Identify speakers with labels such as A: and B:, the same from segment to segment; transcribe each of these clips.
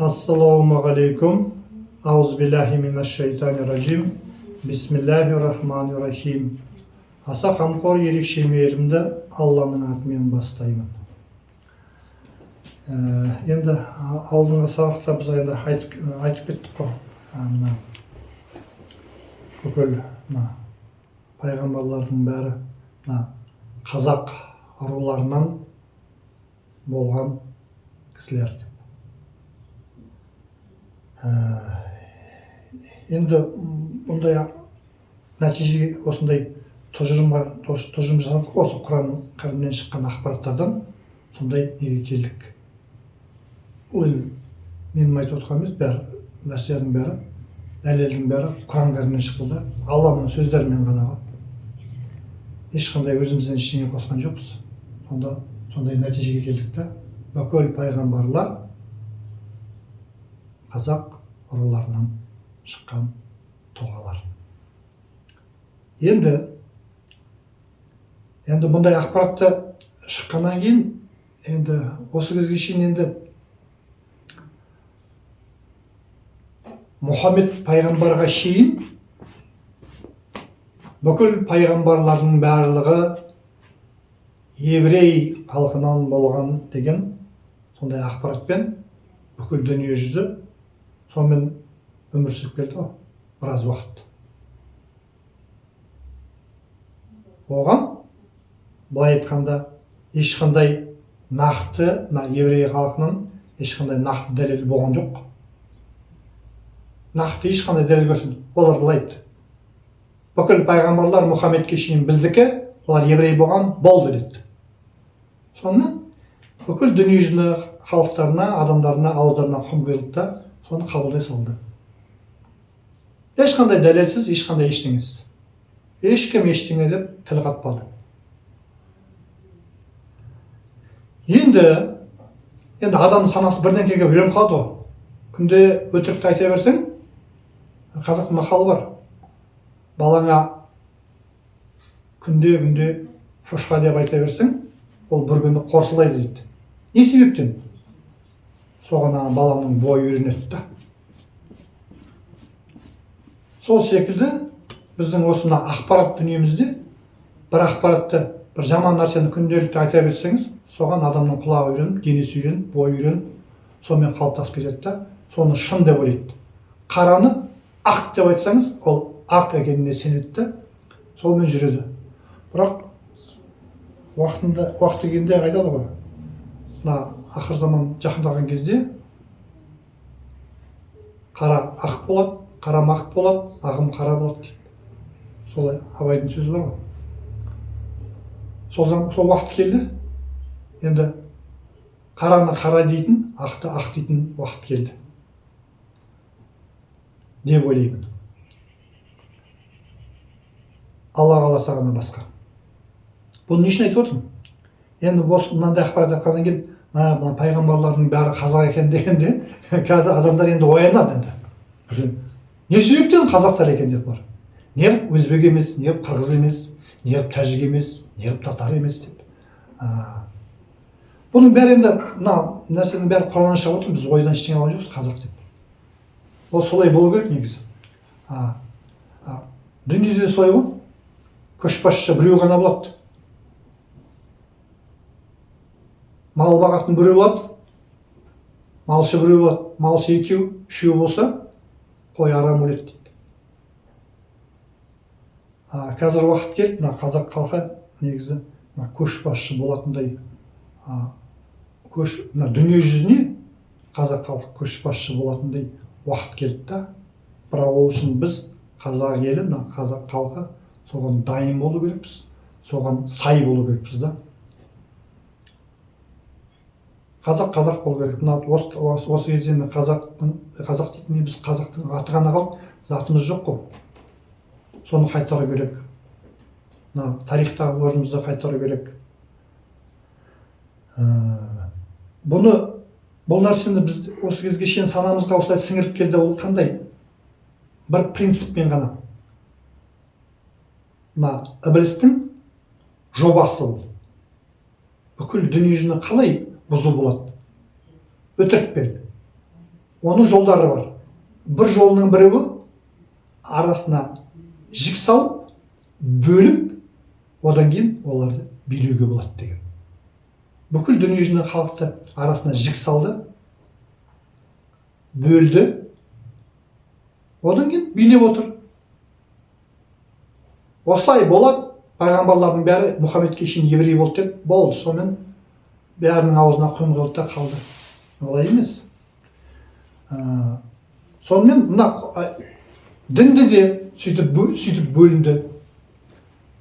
A: Assalomu alaykum. Auzbillahi minash-shaytonir-rajim. Bismillahir-rahmanir-rahim. Аса қамқор ерекше мейірімді Алланың атымен бастаймын. Енді алдыңғы сабақта біз айтып кеттік қой. Бүкіл пайғамбарлардың бәрі қазақ руларынан болған кісілер. Енді бұндай нәтижеге осындай тұжырым жасадық, осы Құран кәрімнен шыққан ақпараттардан сондай неге келдік. Ол менің айтып отырғаным емес, бәрі нәрселердің бәрі, дәлелдің бәрі Құран кәрімнен шықты. Алланың сөздерімен ғана ешқандай өзімізден ештеңе қосқан жоқпыз. Сондай нәтижеге келдік та, бүкіл пайғамбарлар қазақ руларынан шыққан тұлғалар. Енді бұндай ақпаратты шыққаннан кейін, енді осы кезге шейін енді Мұхаммед пайғамбарға шейін бүкіл пайғамбарлардың барлығы еврей халқынан болған деген сондай ақпаратпен бүкіл дүние жүзі сонымен өмір сүріп келді ғой, біраз уақыт. Оған былай айтқанда ешқандай нақты еврей халқынан ешқандай нақты дәлел болған жоқ. Нақты ешқандай дәлел көрсетті. Олар былай айтты: бүкіл пайғамбарлар Мұхаммедке шейін біздікі, олар еврей болған, болды деді. Сонымен бүкіл дүние жүзінің халықтарына, адамдарына, ауыздарына құм құйылды да соны қабылдай салды. Ешқандай дәлелсіз, ешқандай ештеңесіз. Ешкім ештеңе деп тіл қатпады. Енді адам санасы бірдеңкеге үйреніп қалды ғой. Күнде өтірікті айта берсең, қазақтың мақалы бар: балаңа күнде шошқа деп айта берсең, ол бір күні қорсылайды дейді. Не себептен? Соған баланың бойы үйренеді да. Сол секілді біздің осына ақпарат дүниемізде бір ақпаратты, бір жаман нәрсені күнделікті айта берсеңіз, соған адамның құлағы үйреніп, денесі үйреніп, бойы үйреніп, сонымен қалыптасып кетеді да, соны шын деп ойлайды. Қараны ақ деп айтсаңыз, ол ақ екеніне сенеді да, солмен жүреді. Бірақ уақыты келгенде айтады ғой, ақыр заман жақындаған кезде қара ақ болады, қара ақ болады, ағым қара болады дейді. Солай Абайдың сөзі бар ғой. Сол уақыт келді. Енді қараны қара дейтін, ақты ақ дейтін уақыт келді деп ойлаймын. Алла қаласа ғана басқа. Бұны не үшін айтып отырмын? Енді мынандай ақпарат айтқаннан кейін, мына пайғамбарлардың бәрі қазақ екен дегенде, қазір адамдар енді оянады енді. Не себептен қазақтар екен деп бар. Неғып өзбек емес, неғып қырғыз емес, неғып тәжік емес, неғып татар емес деп. Бұның бәрі енді, нәрсенің бәрі Құраннан шығып отыр, біз ойдан ештеңе алған жоқпыз қазақ деп. Ол солай болу керек негізі. Дүниеде солай ғой. Көшбасшы біреу ғана болады. Мал бағатын біреу болады. Малшы біреу болады. Малшы екеу, үшеу болса, қой арам өледі дейді. Қазір уақыт келді, қазақ халқы негізі көшбасшы болатындай, дүние жүзіне қазақ халқы көшбасшы болатындай уақыт келді да. Бірақ ол үшін біз қазақ елі, қазақ халқы соған дайын болу керекпіз, соған сай болу керекпіз да. Қазақ болу керек. Осы кезде қазақ дейтін біз қазақтың аты ғана қалып, затымыз жоқ қой. Соны қайтару керек. Тарихтағы орнымызды қайтару керек. Бұл нәрсені біз осы кезге шейін санамызға осылай сіңіріп келді. Ол қандай? Бір принциппен ғана. Ібілістің жобасы ол. Бүкіл дүние жүзіне қалай бұзу болады? Өтірікпен. оның жолдары бар. Бір жолының біреуі арасына жік салып, бөліп, одан кейін оларды билеуге болады деген. Бүкіл дүниежүзінің халықты арасына жік салды, бөлді, одан кейін билеп отыр. Осылай болады, пайғамбарлардың бәрі Мұхаммедке шейін еврей болды деді, болды, сонымен бәрінің аузына құм құйылды да қалды. Олай емес. Сонымен мына дінді де сөйтіп бөлінді.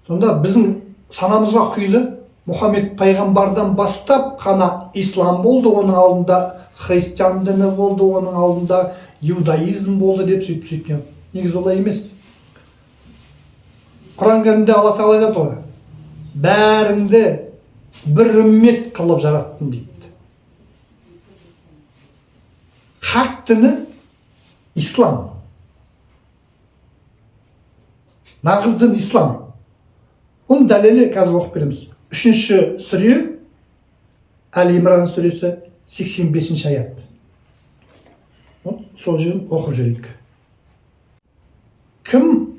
A: Сонда біздің санамызға құйды, Мұхаммед пайғамбардан бастап қана ислам болды, оның алдында христиан діні болды, оның алдында иудаизм болды деп сөйтіп. Негізі олай емес. Құран кәрімде Алла тағала айтады ғой, бәріңді бір үммет қылып жараттым дейді. Хақ діні ислам. Нағыз дін ислам. Оның дәлелі қазір оқып береміз. 3-ші сүре, Әл-Имран сүресі 85-ші аят. Сол жерін оқып жүрейік. Кім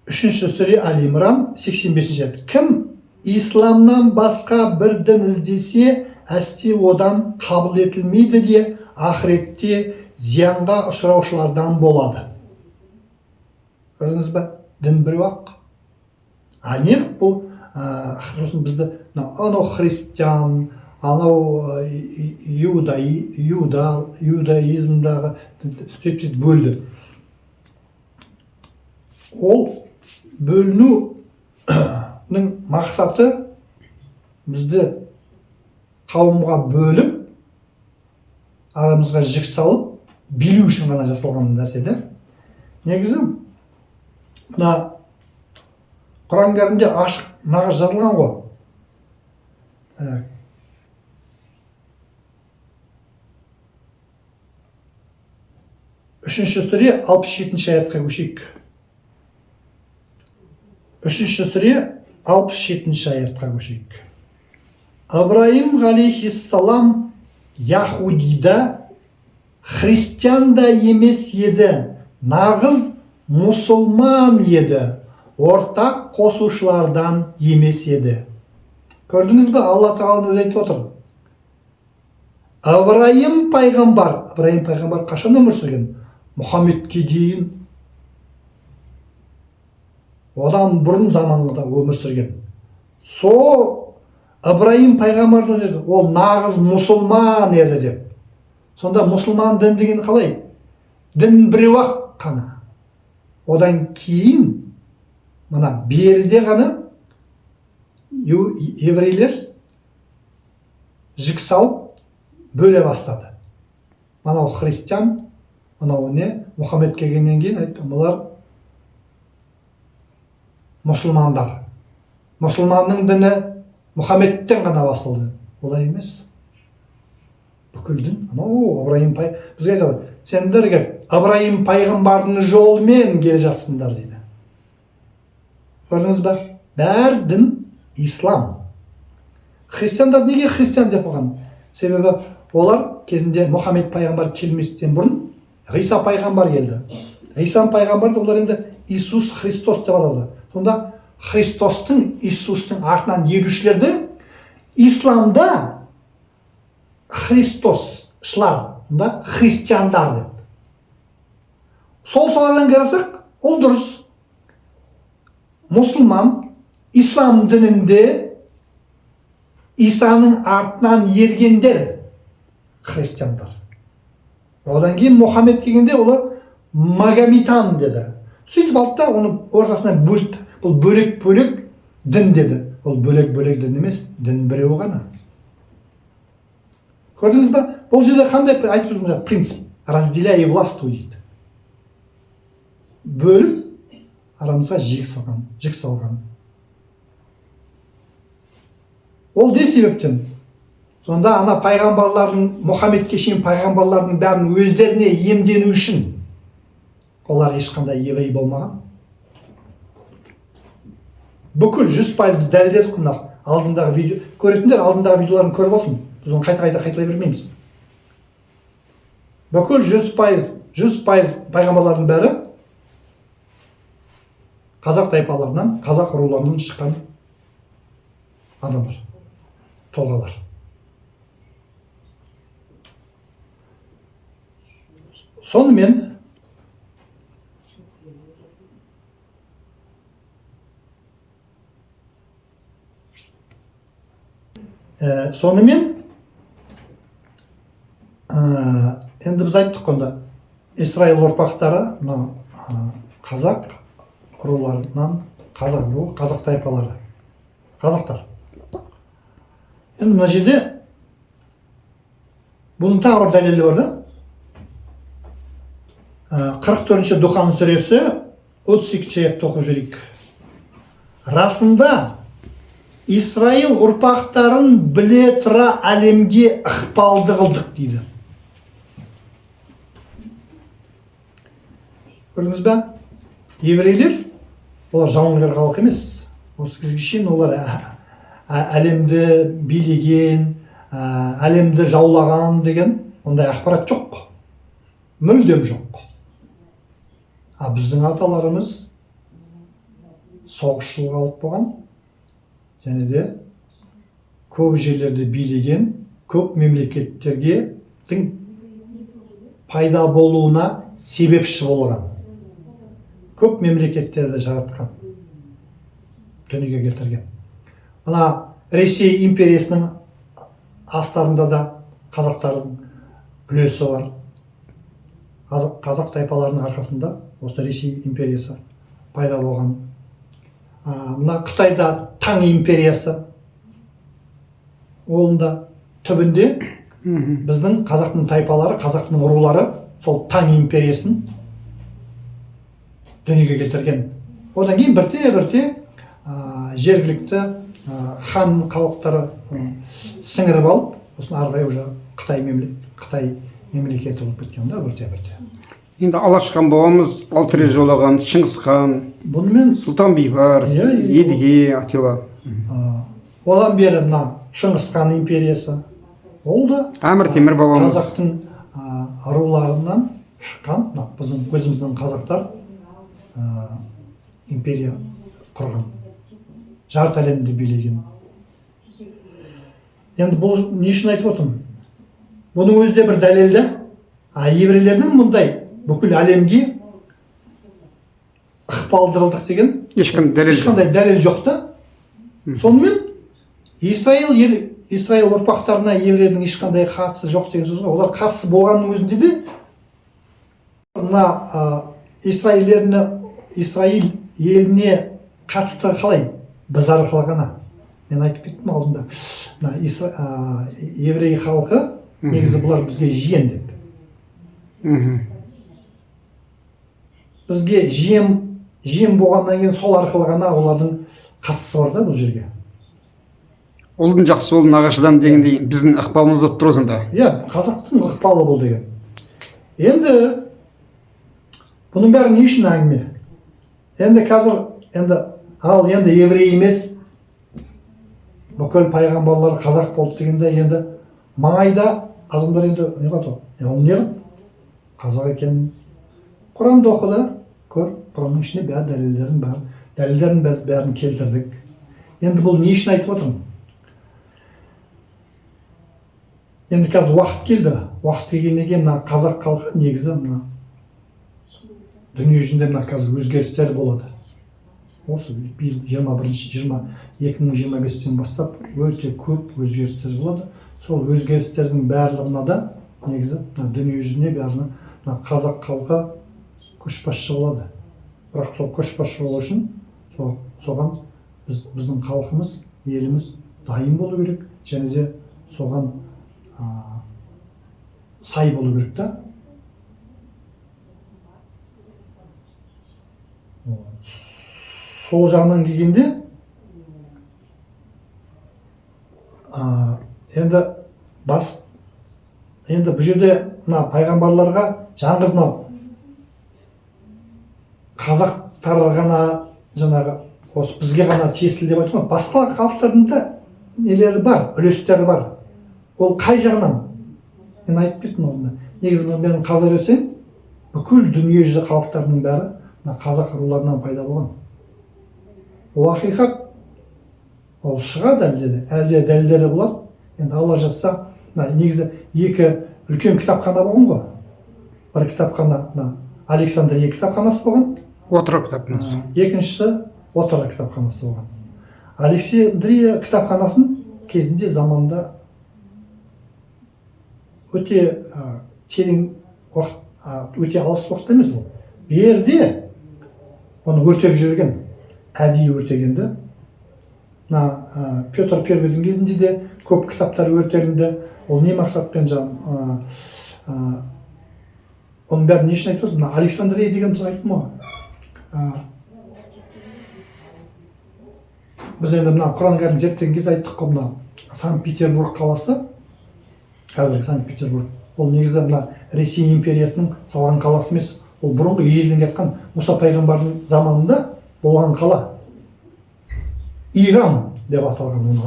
A: 3-ші сүре Әл-Имран 85-ші аят. Кім исламнан басқа бір дін іздесе, әсте одан қабыл етілмейді де, ақыретте зиянға ұшыраушылардан болады. Көрдіңіз ба? Дін біреу-ақ. Неғып бұл бізді анау христиан, анау иудаизмдағы сөйтіп бөлді. Ол бөлінудің мақсаты бізді қауымға бөліп, арамызға жік салып, билеу үшін ғана жасалған нәрсе. Негізі, мына Құран кәрімде ашық нағыз жазылған ғой. 3-ші сүре 67-ші аятқа көшейік. 3-ші сүре 67-ші аятқа көшейік. Ибраим алейхиссалам Яхудида христианда емес еді, нағыз мұсылман еді, ортақ қосушылардан емес еді. Көрдіңіз бе, Алла тағаланы өзі айтып отыр. Ибраим пайғамбар қашан өмір сүрген? Мұхаммедке дейін, одан бұрын заманында өмір сүрген. Ибраим пайғамбардың өзі, ол нағыз мұсылман еді деп. Сонда мұсылман дін деген қалай? Дін біреу-ақ қана. Одан кейін, мына беріде ғана еврейлер жік салып бөле бастады. Манау христиан, манау не? Мұхаммед келгеннен кейін айтты, бұлар мұсылмандар. Мұсылманның діні Мұхаммедтен ғана басталды. Олай емес. Бүкіл дін, Ибраим бізге айтады, сендерге Ибраим пайғамбардың жолымен келе жатсыңдар дейді. Көрдіңіз ба? Бәр дін ислам. Христиандар неге христиан деп қойған? Себебі олар кезінде Мұхаммед пайғамбар келместен бұрын Ғиса пайғамбар келді. Ғиса пайғамбарды олар енді Иисус Христос деп атады. Сонда Христостың, Иисустың артынан ерушілерді исламда Христосшылар, христиандар деп. Сол саладан қарасақ, ол дұрыс. Мұсылман ислам дінінде Исаның артынан ергендер христиандар. Одан кейін Мұхаммед келгенде олар Магометан деді. Сөйтіп алды да оны ортасына бөлді. Бұл бөлек-бөлек дін деді. Ол бөлек-бөлек дін емес, дін біреу ғана. Көрдіңіз ба? Бұл жерде қандай айтып жүрміз? Принцип. Разделяй и властвуй дейді. Бөліп, арамызға жік салған. Ол де себептен. Сонда ана пайғамбарлардың, Мұхаммедке шейін пайғамбарлардың бәрін өздеріне емдену үшін олар ешқандай еврей болмаған. Бүкіл 100% біз дәлелдедік мына алдындағы видео. Көретіндер алдындағы видеоларын көріп алсын. Біз оны қайталай бермейміз. бүкіл 100% пайғамбарлардың бәрі қазақ тайпаларынан, қазақ руларынан шыққан адамдар, тұлғалар. Сонымен енді біз айттық онда Исраил ұрпақтары, қазақ руларынан, қазақ тайпалары, қазақтар. Енді мына жерде бұның тағы бір дәлелі бар да. 44-ші Духан сүресі 32-ші аятты оқып жіберейік. Расында Исраил ұрпақтарын біле тұра әлемге ықпалды қылдық дейді. Көрдіңіз бе? Еврейлер, олар жауынгер халық емес. Осы кезге шейін олар әлемді билеген, әлемді жаулаған деген ондай ақпарат жоқ. Мүлдем жоқ. Біздің аталарымыз соғысшыл қалып болған, және де көп жерлерді билеген, көп мемлекеттерге пайда болуына себепші болған. Көп мемлекеттерді жаратқан, дүниеге келтірген. Мына Ресей империясының астарында да қазақтардың үлесі бар. Қазақ тайпаларының арқасында осы Ресей империясы пайда болған. Мына Қытайда Таң империясы, олында түбінде біздің қазақтың тайпалары, қазақтың рулары сол Таң империясын дүниеге келтірген. Одан кейін бірте жергілікті хан халықтары сіңіріп алып, осыны арғай уже Қытай мемлекеті болып кеткен да бірте.
B: Енді Алашхан бабамыз Алтыре жолаған, Шыңғысхан,
A: бұнымен
B: Сұлтан Бейбарыс, Едіге, Атила.
A: Одан бері мына Шыңғысхан империясы, ол да
B: Әмір Темір бабамыз.
A: қазақтың руларынан шыққан, біздің өзіміздің қазақтар империя құрған, жарты әлемді билеген. Енді бұл не үшін айтып отырмын? Бұның өзі де бір дәлелді. Еврейлердің мұндай бүкіл әлемге ықпалдырылдық деген ешқандай дәлел жоқ та. Сонымен Исраил ұрпақтарына еврейлердің ешқандай қатысы жоқ деген сөз. Олар қатысы болғанның өзінде де мына Исраил еліне қатысты қалай? Біз арқылы ғана. Мен айтып кеттім алдында. Еврей халқы негізі бұлар бізге жиен деп. Бізге жиен болғаннан кейін сол арқылы ғана олардың қатысы бар да бұл жерге.
B: Ұлдың жақсы ұлдың нағашыдан дегендей біздің ықпалымыз болып тұр осында.
A: Қазақтың ықпалы бұл деген. Енді бұның бәрі не үшін әңгіме? Енді қазір енді еврей емес, бүкіл пайғамбарлар қазақ болды дегенде енді маңайда адамдар енді не қылды? Ол не қылды? Қазақ екенін Құранды оқыды, көр, Құранның ішіне дәлелдерін бәрін келтірдік. Енді бұл не үшін айтып отырмын? Енді қазір уақыт келді. Уақыт келгеннен кейін мына қазақ халқы негізі мына дүние жүзінде мына қазір өзгерістер болады. Осы 2025-тен бастап өте көп өзгерістер болады. Сол өзгерістердің барлығына да негізі дүние жүзіне бәріне қазақ халқы көшбасшы болады. Бірақ сол көшбасшы болу үшін соған біздің халқымыз, еліміз дайын болу керек, және де соған сай болу керек та. Сол жағынан келгенде енді бұл жерде мына пайғамбарларға жаңғыз мынау қазақтар ғана жаңағы осы бізге ғана тиесілі деп айтқан, басқа халықтардың да нелері бар, үлестері бар. Ол қай жағынан? Мен айтып кеттім алдында. негізі мен қаза берсем, бүкіл дүние жүзі халықтарының бәрі мына қазақ руларынан пайда болған. Ол ақиқат, ол шығады әлде дәлелдері болады. Енді алла жазса, негізі екі үлкен кітапхана болған ғой. Бір кітапхана, Александрия кітапханасы болған.
B: Отырар кітапханасы.
A: Екіншісі Отырар кітапханасы болған. Александрия кітапханасын кезінде заманда өте терең уақыт, өте алыс уақыт емес ол. Берде оны өртеп жүрген, әдейі өртегенді. Петр Первойдың кезінде де көп кітаптар өртелінді. Ол не мақсатпен оның бәрін не үшін айтып отырмын? Александрия деген біз айттым ғой. Біз енді Құран кәрім зерттеген кезде айттық қой, Санкт-Петербург қаласы, қазіргі Санкт-Петербург, ол негізі Ресей империясының салған қаласы емес. Ол бұрынғы ежелден кеткен Мұса пайғамбардың заманында болған қала. Ирам деп аталған, оның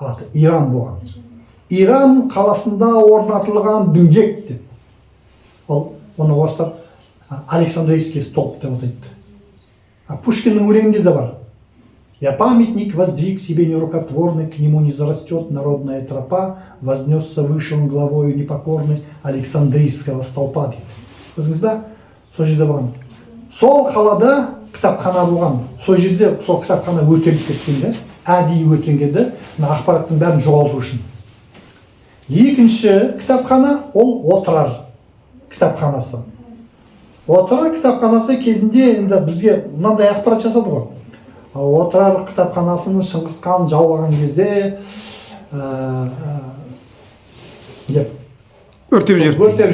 A: аты Ирам болған. Ирам қаласында орнатылған діңгек деп. Оны орыстар Александрийский столб деп атайды. Пушкиннің өлеңінде де бар. Я памятник воздвиг себе нерукотворный, к нему не зарастет народная тропа, вознесся выше он главою непокорный Александрийского столпа дейді. Көрдіңіз бе? Сол жерде болған. Сол қалада кітапхана болған. Сол жерде сол кітапхана өртеліп кеткенде, әдейі өртенгенде, ақпараттың бәрін жоғалту үшін. Екінші кітапхана ол Отырар кітапханасы. Отырар кітапханасы кезінде енді бізге мынандай ақпарат жасады ғой. Отырар кітапханасының Шыңғыс хан жаулаған кезде өртеп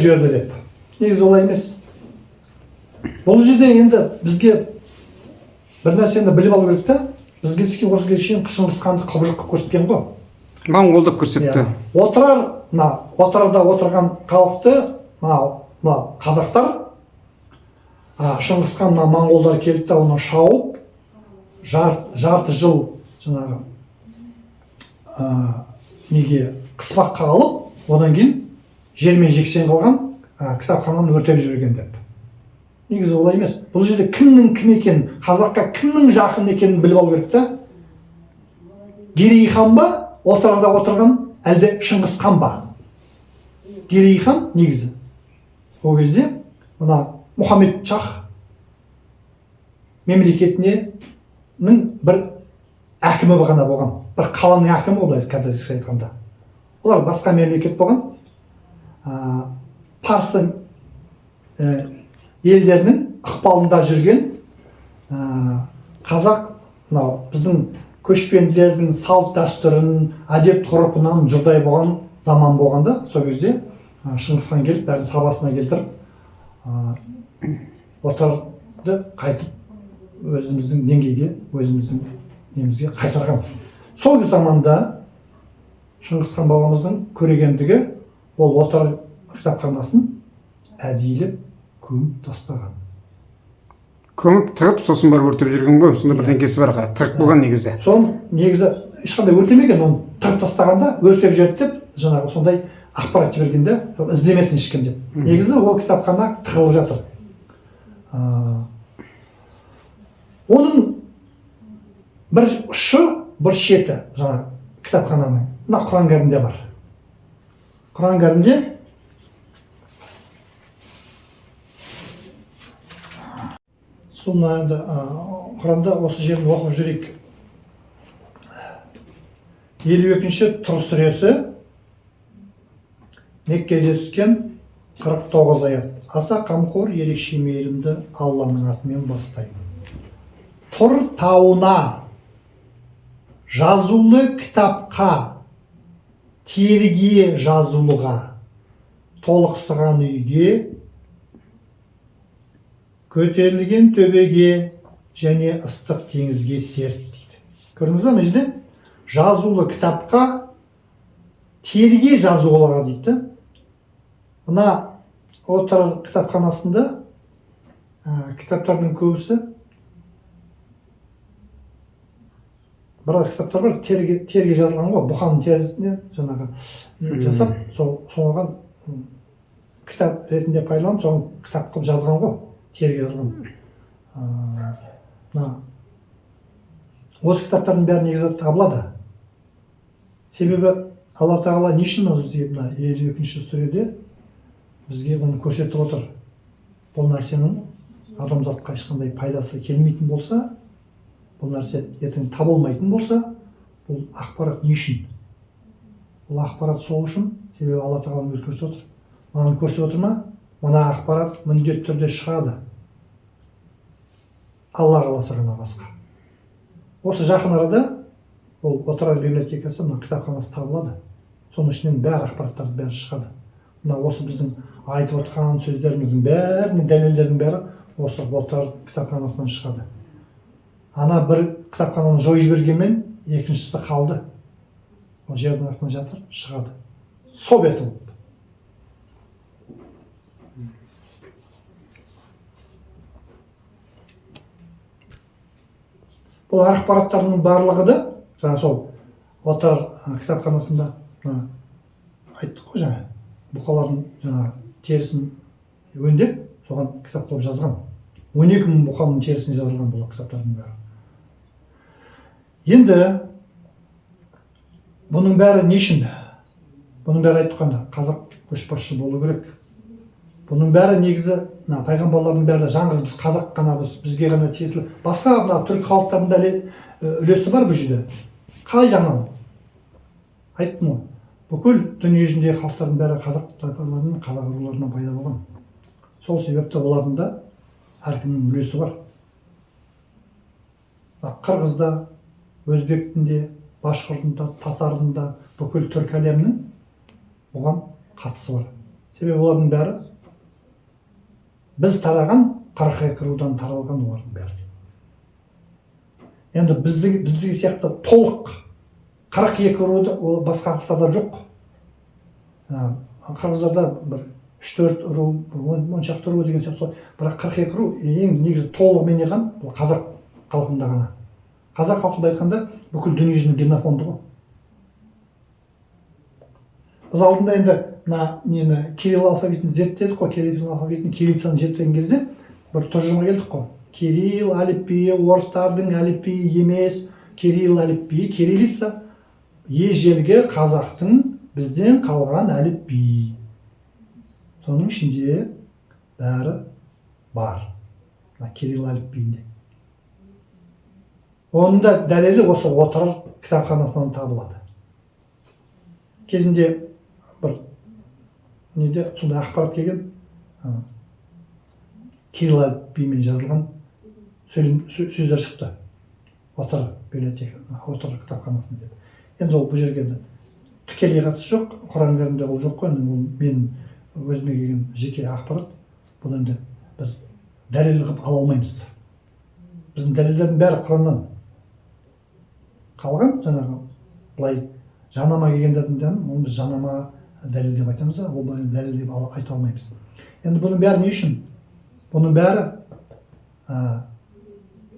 A: жіберді деп. Негізі олай емес. Бұл жерде енді бізге бір нәрсені біліп алу керек та, бізге осы кезге шейін Шыңғыс ханды құбыжық қылып көрсеткен ғой.
B: Моңғолдық көрсетті.
A: Отырарда отырған халықты қазақтар, Шыңғыс хан моңғолдар келді, оны шауып, жарты жыл жаңағы қыспаққа алып, одан кейін жермен жексен қалған кітапхананы өртеп жіберген деп. Негізі олай емес. Бұл жерде кімнің кім екенін, қазаққа кімнің жақын екенін біліп алу керек та. Керей хан ба, Отырарда отырған, әлде Шыңғыс хан ба? Керей хан негізі. Ол кезде Мұхаммед Шах мемлекетінің бір әкімі ғана болған. Бір қаланың әкімі олай қазірше айтқанда. Олар басқа мемлекет болған. Парсы елдерінің ықпалында жүрген қазақ біздің көшпенділердің салт дәстүрін, әдет ғұрпынан жұрдай болған заман болғанда, сол кезде Шыңғыс хан келіп, бәрін сабасына келтіріп, Отырарды қайтып өзіміздің деңгейге, өзіміздің немізге қайтарған. Сол заманда Шыңғыс хан бабамыздың көрегендігі ол Отырар кітапханасын әдейілеп көміп тастаған.
B: Көміп тығып, сосын барып өртеп жүрген ғой, сонда бірдеңкесі бар тығып болған негізі.
A: Соны негізі ешқандай өртемеген, оны тығып тастағанда өртеп жіберді деп, жаңағы сондай ақпарат жібергенде іздемесін ешкім деп. Негізі ол кітапхана тығылып жатыр. Оның бір ұшы, бір шеті жаңа кітапхананың, мына Құран кәрімде бар. Құран кәрімде Құранда осы жерін оқып жүрейік. 52-ші Тұрыс сүресі, Меккеде түскен 49 аят. Аса қамқор, ерекше мейірімді Алланың атымен бастаймын. Тұр тауына, жазулы кітапқа, терге жазулыға, толықсыған үйге, көтерілген төбеге және ыстық теңізге серт дейді. Көрдіңіз бе, мына жазулы кітапқа, терге жазулыға дейді. Мына Отырар кітапханасында кітаптардың көбісі, біраз кітаптар бар, терге жазылған ғой, бұқаның терісінен жаңағы жасап, соған кітап ретінде пайдаланып соны кітап қылып жазған ғой, терге жазған. Мына осы кітаптардың бәрі негізі табылады. Себебі Алла Тағала не үшін бізге мына 52-ші сүреде бізге оны көрсетіп отыр. Бұл нәрсенің адамзатқа ешқандай пайдасы келмейтін болса, бұл нәрсе ертең табылмайтын болса, бұл ақпарат не үшін? Бұл ақпарат сол үшін, себебі Алла Тағаланың өзі көрсетіп отыр. Мынаны көрсетіп отыр ма? Мына ақпарат міндетті түрде шығады. Алла қаласа ғана басқа. Осы жақын арада ол отырар библиотекасы, мына кітапханасы табылады. Соның ішінен бәрі ақпараттардың бәрі шығады. Мына осы біздің айтып отқан сөздеріміздің бәрінің дәлелдердің бәрі осы отырар кітапханасынан шығады. Ана бір кітапхананы жойып жібергенмен екіншісі қалды. Ол жердің астында жатыр, шығады. Со беті болып. Бұл ақпараттардың барлығы да жаңа сол отырар кітапханасында айттық қой, жаңа бұқалардың жаңа терісін өңдеп соған кітап қылып жазған. 12 мың бұқаның терісіне жазылған бұл кітаптардың бәрі. Енді бұның бәрі не үшін? Бұның бәрі айтқанда қазақ көшбасшы болу керек. Бұның бәрі негізі пайғамбарлардың бәрі жаңғыз біз қазақ қана, бізге ғана тиесілі. Басқа мына түрік халықтарында үлесі бар бұл жерде. Қалай жағынан? Айттым ғой. Бүкіл дүние жүзіндегі халықтардың бәрі қазақ тайпаларының, қазақ руларынан пайда болған. Сол себепті олардың да әркімнің үлесі бар. Қырғызда, өзбектінде, башқұртында, татарында, бүкіл түркі әлемінің бұған қатысы бар. Себебі олардың бәрі біз тараған 42 рудан таралған олардың бәрі. Енді біздегі сияқты толық 42 руды басқа халықтарда жоқ. Қырғыздарда бір 3-4 ру, 10 шақты ру деген сияқты. Бірақ 42 ру ең негізі толығымен еған бұл қазақ халқында ғана. Қазақ халқында айтқанда бүкіл дүние жүзінің генофонды ғой. Біз алдында енді мына кирилл алфавитін зерттедік қой, кирилл алфавитін, кириллицаны зерттеген кезде бір тұжырымға келдік қой. Кирилл әліпбиі орыстардың әліпбиі емес, кирилл әліпбиі, кириллица ежелгі қазақтың бізден қалған әліпбиі. Соның ішінде бәрі бар. Кирилл әліпбиінде. Оның да дәлелі осы отырар кітапханасынан табылады. Кезінде бір неде сондай ақпарат келген, кирилл әліпбиімен жазылған сөздер шықты. Отырар библиотека, отырар кітапханасында деп. Енді ол бұл жерге тікелей қатысы жоқ, Құран кәрімде ол жоқ қой, ол менің өзіме келген жеке ақпарат. Бұл енді біз дәлел қылып ала алмаймыз. Біздің дәлелдердің бәрі Құраннан. Қалған жаңағы былай жанама келгендердің оны біз жанама дәлел деп айтамыз да, ол дәлел деп айта алмаймыз. Енді бұның бәрі не үшін? Бұның бәрі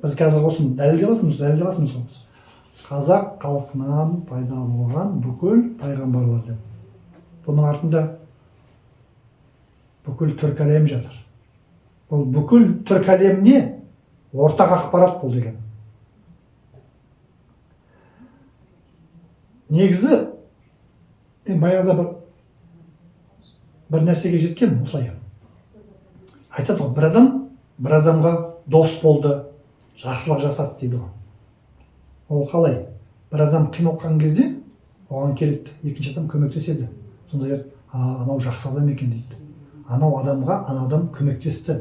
A: біз қазір осыны дәлел деп жатырмыз ғой. Қазақ халқынан пайда болған бүкіл пайғамбарлар деп. Бұның артында бүкіл түркі әлемі жатыр. Бұл бүкіл түркі әлеміне ортақ ақпарат бұл деген. Негізі баяғыда бір нәрсеге жеткен осылай. Айтады ғой, бір адамға дос болды, жақсылық жасады дейді ғой. Ол қалай? Бір адам қиналған кезде оған келеді, екінші адам көмектеседі. Сонда анау жақсы адам екен дейді. Анау адамға ана адам көмектесті.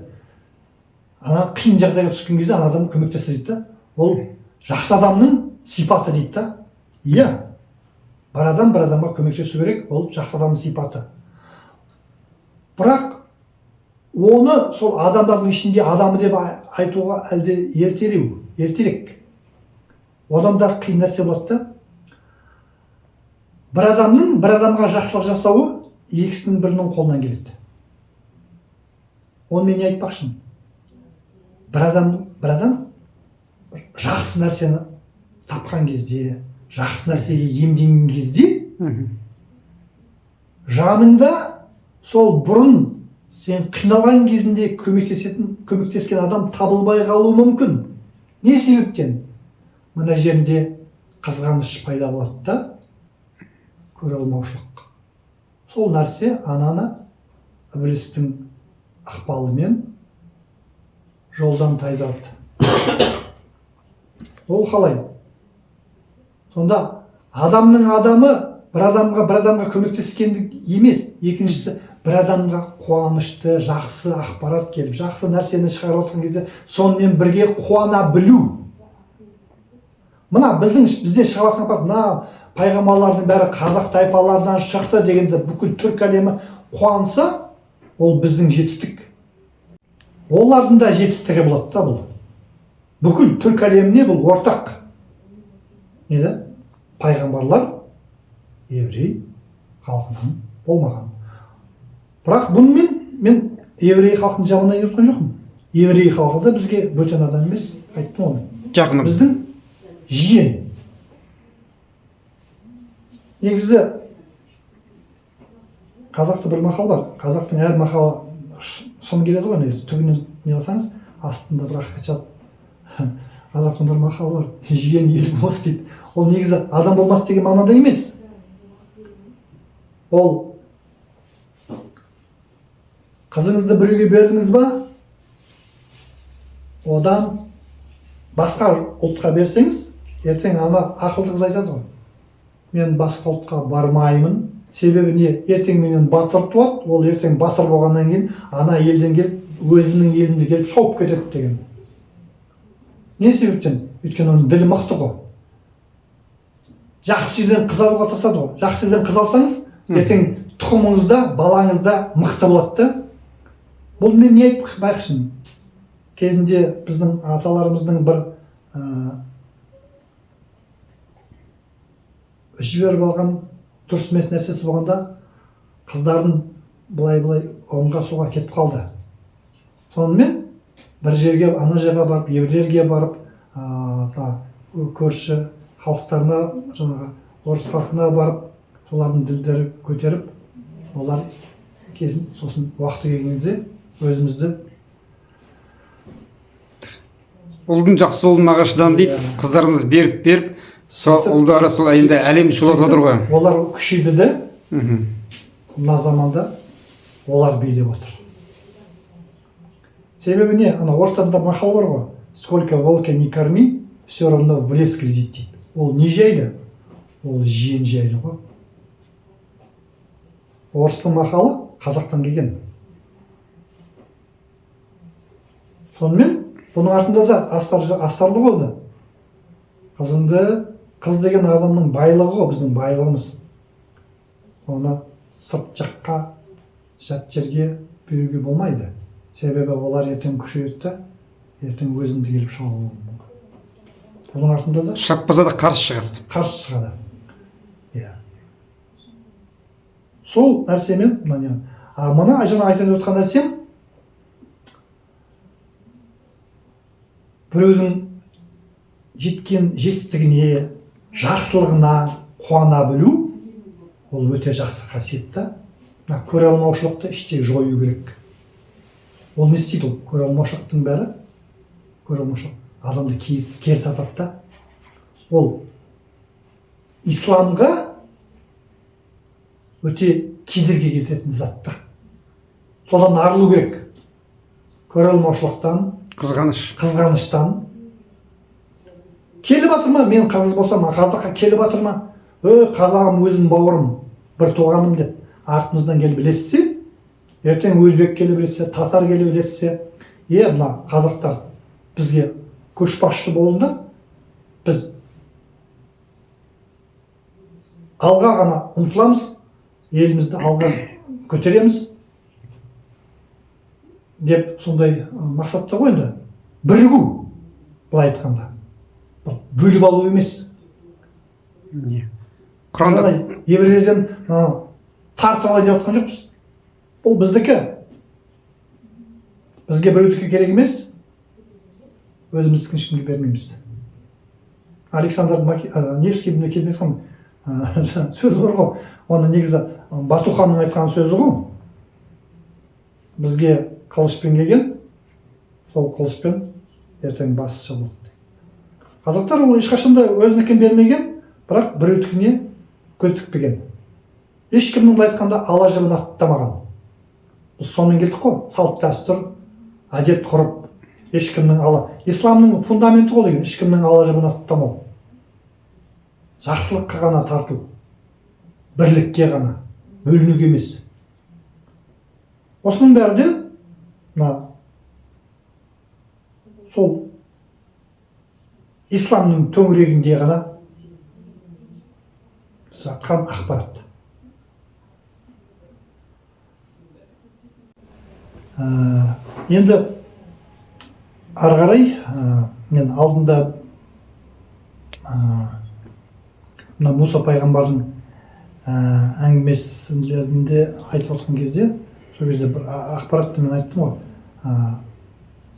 A: Ана қиын жағдайға түскен кезде ана адам көмектесті дейді. Ол жақсы адамның сипаты дейді да. Иә. Бір адам бір адамға көмектесу керек, ол жақсы адамның сипаты. Бірақ оны сол адамдардың ішінде адамы деп айтуға әлде ертерек. Одан да қиын нәрсе болады да. Бір адамның бір адамға жақсылық жасауы екісінің бірінің қолынан келеді. Оны мен айтпақшымын. Бір адам жақсы нәрсені тапқан кезде, жақсы нәрсеге емденген кезде жаныңда сол бұрын сен қиналған кезінде көмектескен адам табылмай қалуы мүмкін. Не себептен? Мына жерде қызғаныш пайда болады да, көре алмаушылық. Сол нәрсе ананы ібілістің ықпалымен жолдан тайдырады. Ол қалай? Сонда адамның адамы бір адамға көмектескендік емес. Екіншісі, бір адамға қуанышты, жақсы ақпарат келіп, жақсы нәрсені шығарып отырған кезде сонымен бірге қуана білу. Мына бізден шығып жатқан ақпарат, мына пайғамбарлардың бәрі қазақ тайпаларынан шықты дегенде бүкіл түркі әлемі қуанса, ол біздің жетістік. Олардың да жетістігі болады да бұл. Бүкіл түркі әлеміне бұл ортақ. Неде? Пайғамбарлар еврей халқынан болмаған. Бірақ бұнымен мен еврей халқын жаман айтқан жоқпын. Еврей халқы да бізге бөтен адам емес, айттым оны.
B: Жақыным.
A: Біздің жиен. Негізі қазақта бір мақал бар. Қазақтың әр мақалы шын келеді ғой, негізі түбінен не алсаңыз, астында бір ақиқат. Қазақтың бір мақалы бар. Жиен ел болмас дейді. Ол негізі адам болмас деген мағынада емес. Ол қызыңызды біреуге бердіңіз ба, одан басқа ұлтқа берсеңіз, ертең ана ақылды қыз айтады ғой. Мен басқа ұлтқа бармаймын. Себебі не? Ертең менен батыр туады, ол ертең батыр болғаннан кейін ана елден келіп, өзінің еліне келіп шауып кетеді деген. Не себептен? Өйткені оның ділі мықты ғой. Жақсы жерден қыз алуға тырысады ғой. Жақсы жерден қыз алсаңыз, ертең тұқымыңызда, балаңызда мықты болады да. Бұл мен не айтып байқашын? Кезінде біздің аталарымыздың бір жіберіп алған дұрыс емес нәрсесі болғанда, қыздардың бұлай оңға суға кетіп қалды. Сонымен бір жерге, ана жерге барып, еврейлерге барып, көрші халықтарына, жаңағы орыс халқына барып, солардың ділдері көтеріп, олар кезін сосын уақыты келгенде өзімізді
B: ұлдың жақсы болуын нағашыдан дейді, қыздарымыз беріп, сол ұлдары сол енді әлем шулап отыр ғой.
A: Олар күшейді де, мына заманда олар билеп отыр. Себебі не? Ана орыстарында мақал бар ғой. Сколько волка не корми, все равно в лес грязит дейді. Ол не жайлы? Ол жиен жайлы ғой. Орыстың мақалы қазақтан келген. Сонымен бұның артында да астарлы болды. Қыз деген адамның байлығы ғой, біздің байлығымыз. Оны сырт жаққа, жат жерге беруге болмайды. Себебі олар ертең күшейді, ертең өзіңді келіп шауы мүмкін. Бұның артында да
B: шаппаса да қарсы шығады.
A: Қарсы шығады. Сол нәрсемен, мына жаңа айтып отқан нәрсем, біреудің жеткен жетістігіне, жақсылығына қуана білу, ол өте жақсы қасиетті. Көре алмаушылықты іштегі жою керек. Ол не істейді ол? Көре алмаушылықтың бәрі, көре алмаушылық адамды кері тартады да. Ол исламға өте кедергі келтіретін затта. Содан арылу керек. Көре алмаушылықтан, қызғаныштан. Келіп атыр ма? Мен қырғыз болсам, қазаққа келіп атыр ма? Қазағым өзім бауырым, бір туғаным деп артымыздан келіп ілессе, ертең өзбек келіп ілессе, татар келіп ілессе, мына қазақтар бізге көшбасшы болыңдар, біз алға ғана ұмтыламыз, елімізді алға көтереміз деп сондай мақсатта ғой енді. Бірігу, былай айтқанда. Бөліп алу емес. Құранда еврейлерден тартып алайын деп отқан жоқпыз. Бұл біздікі. Бізге біреудікі керек емес, өзіміздікін ешкімге бермейміз. Александр Невскийдің кезінде айтқан сөзі бар ғой. Оны негізі Батуханның айтқан сөзі ғой. бізге қылышпен келген, сол қылышпен ертең басшы болады. Қазақтар ол ешқашанда өзінікін бермеген, бірақ біреудікіне көз тікпеген. Ешкімнің былай айтқанда ала жібін аттамаған. Біз сонымен келдік қой, салт дәстүр, әдет ғұрып, ешкімнің исламның фундаменті ғой деген, ешкімнің ала жібін аттамау. Жақсылыққа ғана тарту, бірлікке ғана, бөлінуге емес. Осының бәрі де сол исламның төңірегінде ғана жатқан ақпарат. Енді ары қарай мен алдында мына Мұса пайғамбардың әңгімесінде айтып отқан кезде, сол кезде бір ақпаратты мен айттым ғой,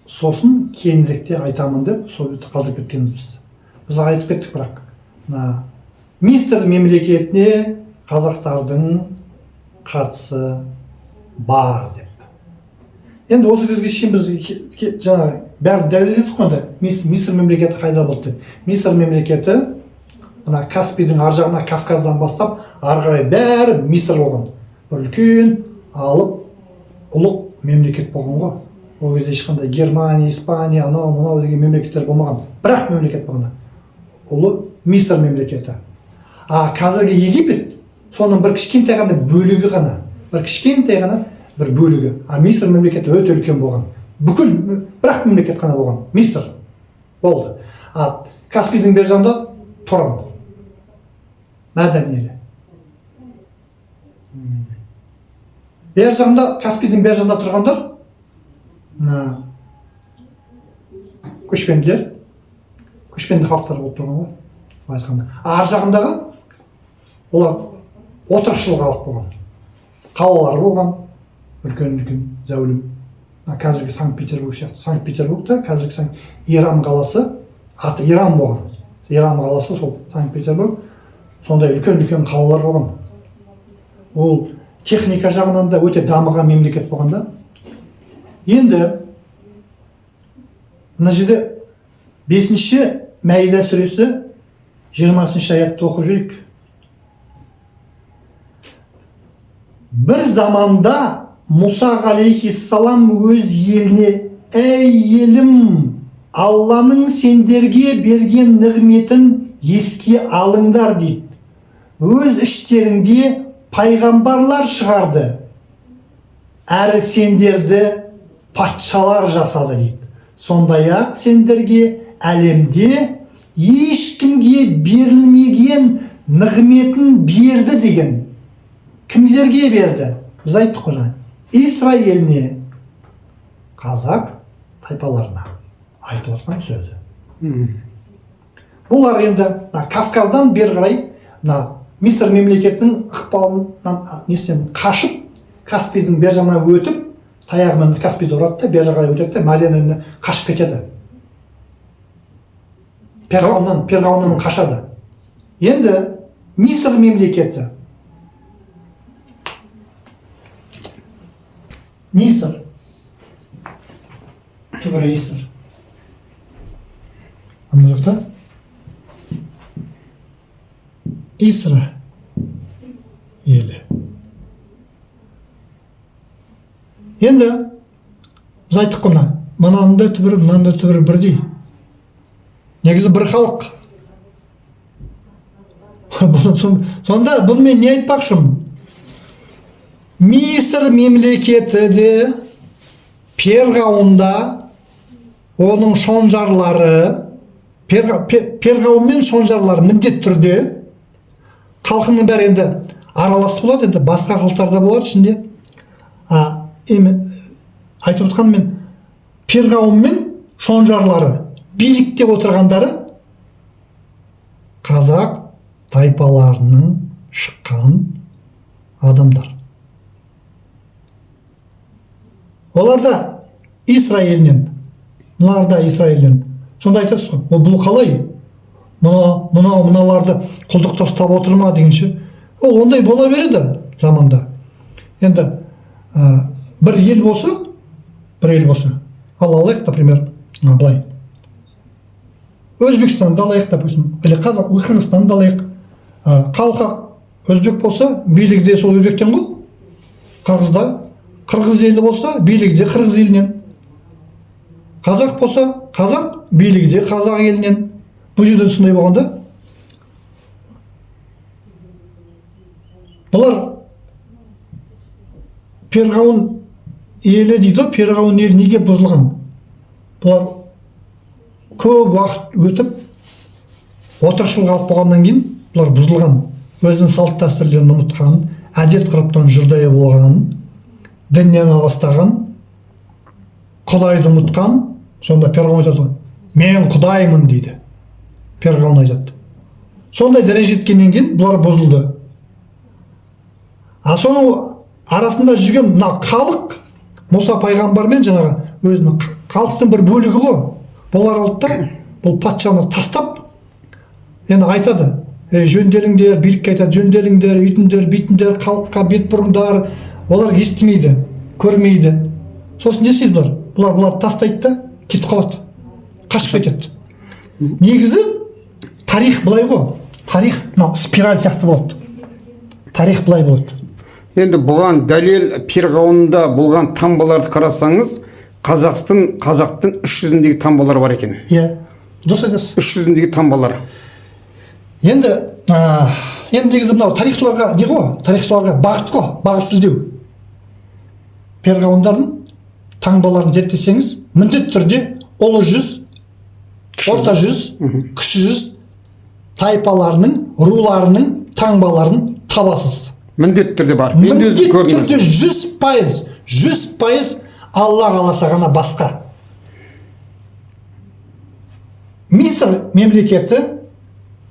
A: сосын кейініректе айтамын деп сол қалдырып кеткенбіз. Біз айтып кеттік, бірақ Мисыр мемлекетіне қазақтардың қатысы бар деп. Енді осы кезге шейін біз жаңа бәрін дәлелдедік қой, Мисыр мемлекеті қайда болды деп. Мисыр мемлекеті мына Каспийдің ар жағына, Кавказдан бастап ары қарай бәрі Мисыр болған. Бір үлкен алып ұлық мемлекет болған ғой. Ол кезде ешқандай Германия, Испания, анау деген мемлекеттер болмаған. Бірақ мемлекет болған. Ұлы Мисыр мемлекеті. Қазіргі Египет соның бір кішкентай ғана бөлігі ғана. Бір кішкентай ғана бір бөлігі. Мисыр мемлекеті өте үлкен болған. Бүкіл бірақ мемлекет қана болған. Мисыр болды. Каспийдің бер жағында Тұран. Мәден елі. Бер жағында, Каспийдің бер жағында тұрғандар көшпенділер, көшпенді халықтар болып тұрған ғой, айтқанда. Ар жағындағы олар отырықшыл халық болған. Қалалар болған, үлкен зәулім. Қазіргі Санкт-Петербург сияқты. Санкт-Петербургта қазіргі Иран қаласы, аты Иран болған. Иран қаласы сол Санкт-Петербург. Сондай үлкен қалалар болған. Ол техника жағынан да өте дамыған мемлекет болғанда. Енді мына жерде 5-ші Мәида сүресі 20-ші аятты оқып жүрейік. Бір заманда Мұса алейхиссалам өз еліне: «Ей елім, Алланың сендерге берген нығметін еске алыңдар» дейді. «Өз іштеріңде пайғамбарлар шығарды, әрі сендерді патшалар жасады» дейді. «Сондай-ақ сендерге әлемде ешкімге берілмеген нығметін берді» деген. Кімдерге берді? Біз айттық қой жаңа. Израиліне, қазақ тайпаларына айтып отқан сөзі. Бұлар енді Кавказдан бер қарай Мисыр мемлекетінің ықпалынан қашып, Каспийдің бер жағына өтіп, таяғымен Каспийді ұрады да, бер жағына өтеді, Мәденіне қашып кетеді. Перғауыннан қашады. Енді Мисыр мемлекеті, Мисыр, түбірі Исыр. Ана жақта Исра елі. Енді біз айттық қой, мынаның да түбірі, мынаның да түбірі бірдей. Негізі бір халық. Сонда бұл мен не айтпақшым? Мисыр мемлекеті де Перғауында оның шонжарлары, Перғауын мен шонжарлары міндетті түрде халқының бәрі енді аралас болады, енді басқа халықтарда болады ішінде. Айтып отқан мен Перғауын мен шонжарлары билікте отырғандары қазақ тайпаларының шыққан адамдар. Олар да Израилінен, мыналар да Израилінен. Сонда айтасыз ғой, бұл қалай? Мыналарды құлдықта ұстап отыр ма дегенше, ол ондай бола береді заманда. Енді бір ел болса, ал алайық, например, былай Өзбекстанды алайық, допустим, или Қырғызстанды алайық. Халқы өзбек болса, билігі де сол өзбектен ғой. Қырғыз елі болса, билігі де қырғыз елінен. Қазақ болса, қазақ, билігі де қазақ елінен. Бұл жерде сондай болғанда, бұлар перғауын елі дейді, перғауын елі неге бұзылған? Бұлар көп уақыт өтіп, отырықшылық алып болғаннан кейін, бұлар бұзылған. Өзінің салт дәстүрлерін ұмытқан, әдет ғұрыптан жұрдай болған, діннен алыстаған, Құдайды ұмытқан. Сонда перғауын айтады, мен Құдаймын дейді. Перғауын айтады. Сондай дәреже жеткеннен кейін бұлар бұзылды. Соның арасында жүрген мына халық, Мұса пайғамбармен жаңағы өзінің халықтың бір бөлігі ғой. Бұлар алды да, бұл патшаны тастап, енді айтады, жөнделіңдер, билікке айтады, жөнделіңдер, үйтіндер, бүйтіндер, халыққа бет бұрыңдар. Олар естімейді, көрмейді. Сосын не істейді бұлар? Бұлар тастайды да, кетіп қалады, қашып кетеді. Негізі тарих былай ғой. Тарих спираль сияқты болады. Тарих былай болады.
B: Енді бұған дәлел перғауында болған таңбаларды қарасаңыз, қазақтың 300-дегі таңбалары бар екен.
A: Дұрыс айтасыз.
B: 300-дегі таңбалары.
A: Енді негізі мынау тарихшыларға не ғой? Тарихшыларға бағыт қой, бағыт сілтеу. Перғауындардың таңбаларын зерттесеңіз, міндетті түрде ұлы жүз, орта жүз, кіші жүз тайпаларының, руларының таңбаларын табасыз.
B: Міндетті түрде бар. Мен де өзім көрдім.
A: Міндетті түрде 100% Алла қаласа ғана басқа. Мисыр мемлекеті,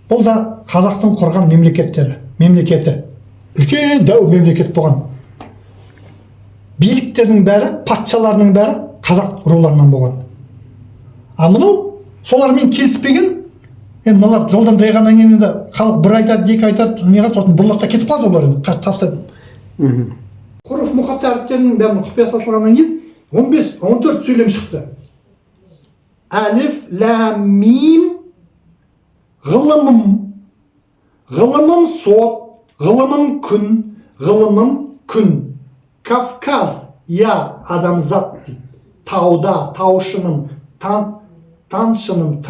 A: бұл да қазақтың құрған мемлекеті. Үлкен дәу мемлекет болған. Биліктердің бәрі, патшаларының бәрі қазақ руларынан болған. Мынау солармен келіспеген, енді мыналар жолдан тайғаннан кейін енді халық бір айтады, екі айтады, неғат, сосын бұрылақта кетіп қалады олар енді, тастайды. Құрыф мұқат әріптерінің бәрінің құпия сасылғаннан кейін 15-14 сөйлем шықты. Әлif, ләм, мим, ғылымым, ғылымым сот, ғылымым күн, Кавказ, адамзат дейді. Тауда, таушыным, таншыным,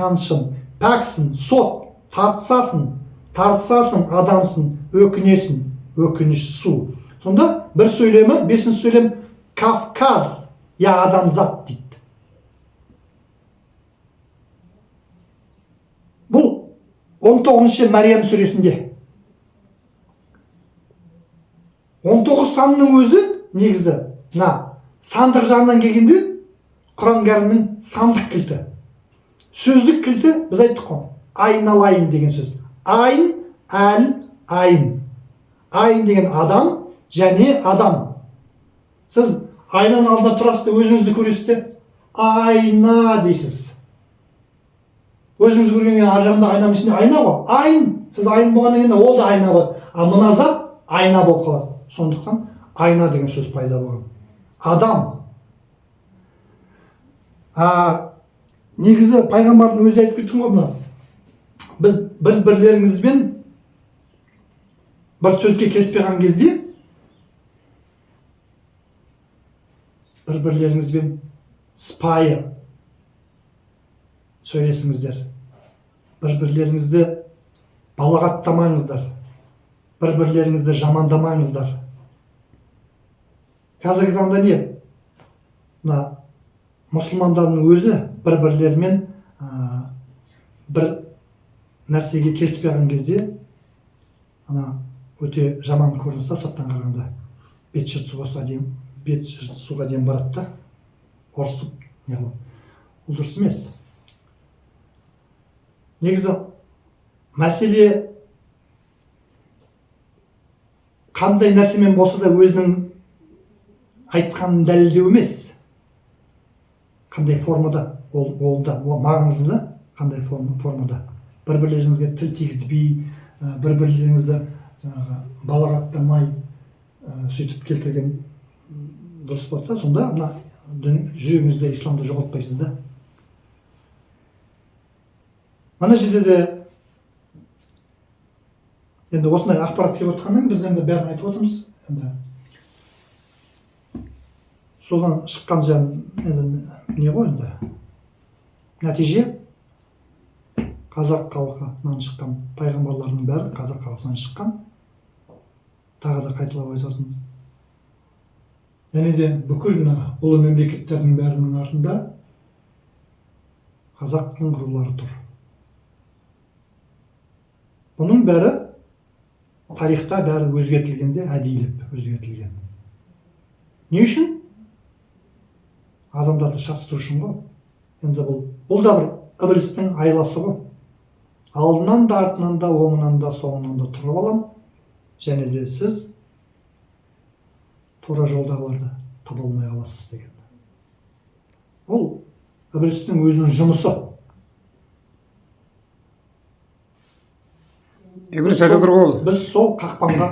A: пәксін, сот, тартсасын, адамсың, өкінесің, өкініш су. Сонда бір сөйлемі, 5-ші сөйлем, Кавказ, адамзат дейді. Бұл 19-ші Мәриям сүресінде. 19 санының өзі негізі, сандық жағынан келгенде, Құран кәрімнің сандық кілті. Сөздік кілті біз айттық қой. Айналайын деген сөз. Айн, айн. Айн деген адам және адам. Сіз айнаның алдында тұрасыз, өзіңізді көресіз, айна дейсіз. Өзіңізді көргеннен ар жағында айнаның ішінде айна ғой. Айн, сіз айн болғаннан кейін ол да айна болады. Мына зат айна болып қалады. Сондықтан айна деген сөз пайда болған. Адам. Негізі пайғамбардың өзі айтып кеттің ғой бұны. Біз бірлеріңізбен бір сөзге келіспеген кезде бірлеріңізбен сыпайы сөйлесіңіздер. Бірлеріңізді балағаттамаңыздар. Бірлеріңізді жамандамаңыздар. Қазіргі таңда не? Мұсылмандардың өзі бірлерімен бір нәрсеге келіспеген кезде өте жаман көріністі сырттан қарағанда. Бет жыртысуға дейін барады да, ұрсып, ол дұрыс емес. Негізі мәселе қандай нәрсемен болса да өзінің айтқанын дәлелдеу емес. Қандай формада, ол да маңызды, қандай формада. Бір-бірлеріңізге тіл тигізбей, бір-бірлеріңізді балағаттамай сөйтіп келтірген дұрыс болса, сонда мына жүрегіңізде исламды жоғалтпайсыз да. Мына жерде де енді осындай ақпарат келіп отырғанмен біз енді бәрін айтып отырмыз. Енді содан шыққан енді не ғой енді нәтиже қазақ халқынан шыққан пайғамбарлардың бәрі қазақ халқынан шыққан. Тағы да қайталап айтатын. Және де бүкіл ұлы мемлекеттердің бәрінің артында қазақтың рулары тұр. Бұның бәрі тарихта бәрі өзгертілгенде әдейілеп өзгертілген. Не үшін? Адамдарды шатыстыру үшін ғой. Енді бұл да бір ібілістің айласы ғой. Алдынан да, артынан да, оңынан да, соңынан да тұрып алам. Және де сіз тура жолдағыларды таба алмай қаласыз деген. Ол ібілістің өзінің жұмысы. Біз сол қақпанға,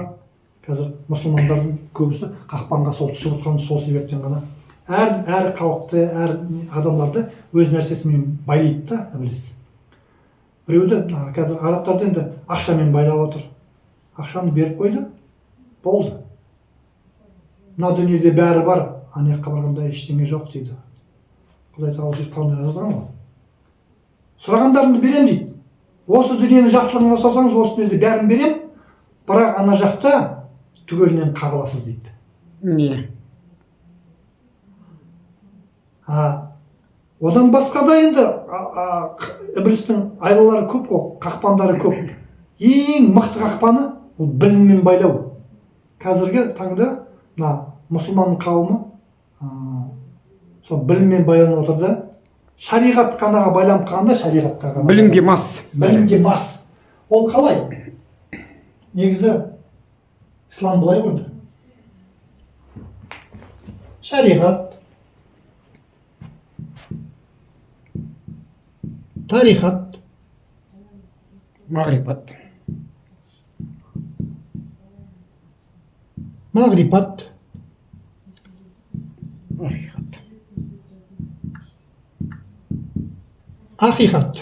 A: қазір мұсылмандардың көбісі қақпанға сол түсіп отқан сол себептен ғана әр халықты, әр адамдарды өз нәрсесімен байлайды да ібіліс. Біреуді қазір арабтарды енді ақшамен байлап отыр. Ақшаны беріп қойды, болды. Мына дүниеде бәрі бар, ана жаққа барғанда ештеңе жоқ дейді. Құдай тағала сөйтіп Құранда жазған ғой. Сұрағандарыңды берем дейді. Осы дүниені жақсылығын жасасаңыз, осы дүниеде бәрін берем, бірақ ана жақта түгелінен қағыласыз дейді.
B: Не?
A: Одан басқа да енді ібілістің айлалары көп қой, қақпандары көп. Ең мықты қақпаны ол біліммен байлау. Қазіргі таңда мұсылман қауымы сол біліммен байланып отыр да. Шариғат қанаға байланып қалғанда шариғатқа ғана.
B: Білімге мас.
A: Білімге мас. Ол қалай? Негізі ислам былай ғой. Шариғат, тарихат,
B: мағрипат.
A: Мағрипат, ақиқат.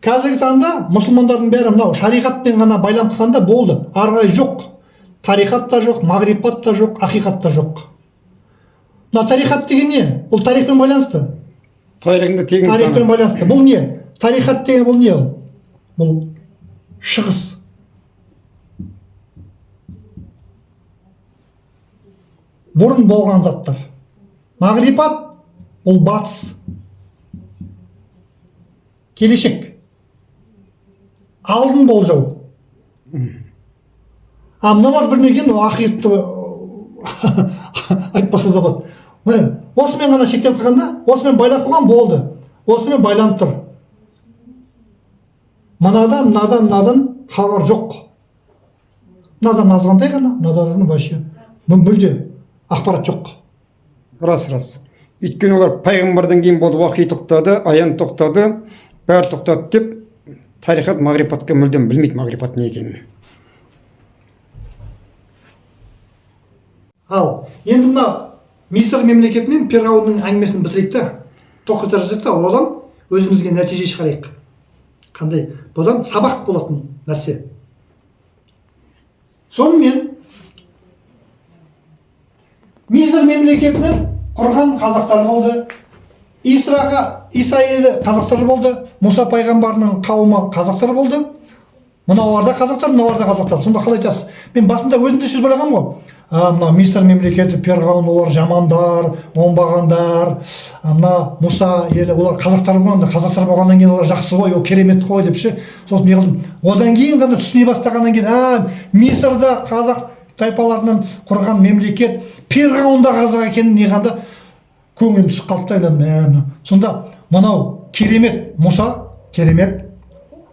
A: Қазіргі таңда мұсылмандардың бәрі мынау шариғатпен ғана байланып қалғанда болды. Арғай жоқ. Тарихат та жоқ, мағрипат та жоқ, ақиқат та жоқ. Мына тарихат деген не? Бұл тарихпен байланысты. Тарихпен байланысты. Бұл не? Тарихат деген бұл не? Бұл шығыс. Бұрын болған заттар. Мағрипат бұл батыс. Келешек. Алдын болжау. Мыналар білмеген ақиқатты айтпаса да болады. Осымен ғана шектеліп қалғанда, осымен байлап қойған болды. Осымен байланып тұр. Мынадан хабар жоқ. Мынадан азғантай ғана, мынадан вообще мүлде ақпарат жоқ.
B: Рас. Өйткені олар пайғамбардан кейін болды, уақи тоқтады, аян тоқтады, бәрі тоқтады деп тарихат мағрипатқа мүлдем білмейді мағрипат не екенін.
A: Ал енді мына Мисыр мемлекетімен Перғауынның әңгімесін бітірейік та, тоқтата жазайық та, одан өзімізге нәтиже шығарайық. Қандай? Бұдан сабақ болатын нәрсе. Сонымен Мисыр мемлекетінің құрған қазақтар болды. Исраилі қазақтар болды. Мұса пайғамбарының қауымы қазақтар болды. Мыналарда қазақтар, мыналарда қазақтар. Сонда қалай айтасыз? Мен басында өзімде сөз ойлағам ғой. Мына Мисыр мемлекеті, Перғауын, олар жамандар, оңбағандар. Мына Мұса елі, олар қазақтар болғанда, қазақтар болғаннан кейін олар жақсы ғой, ол керемет қой деп ше. Сосын не қылдым. Одан кейін ғана түсіне бастағаннан кейін, Мисырда қазақ тайпаларынан құрған мемлекет, Перғауында қазақ екенін не қылды? Көңілім түсіп қалыпты айладым. Сонда мынау керемет Мұса, керемет.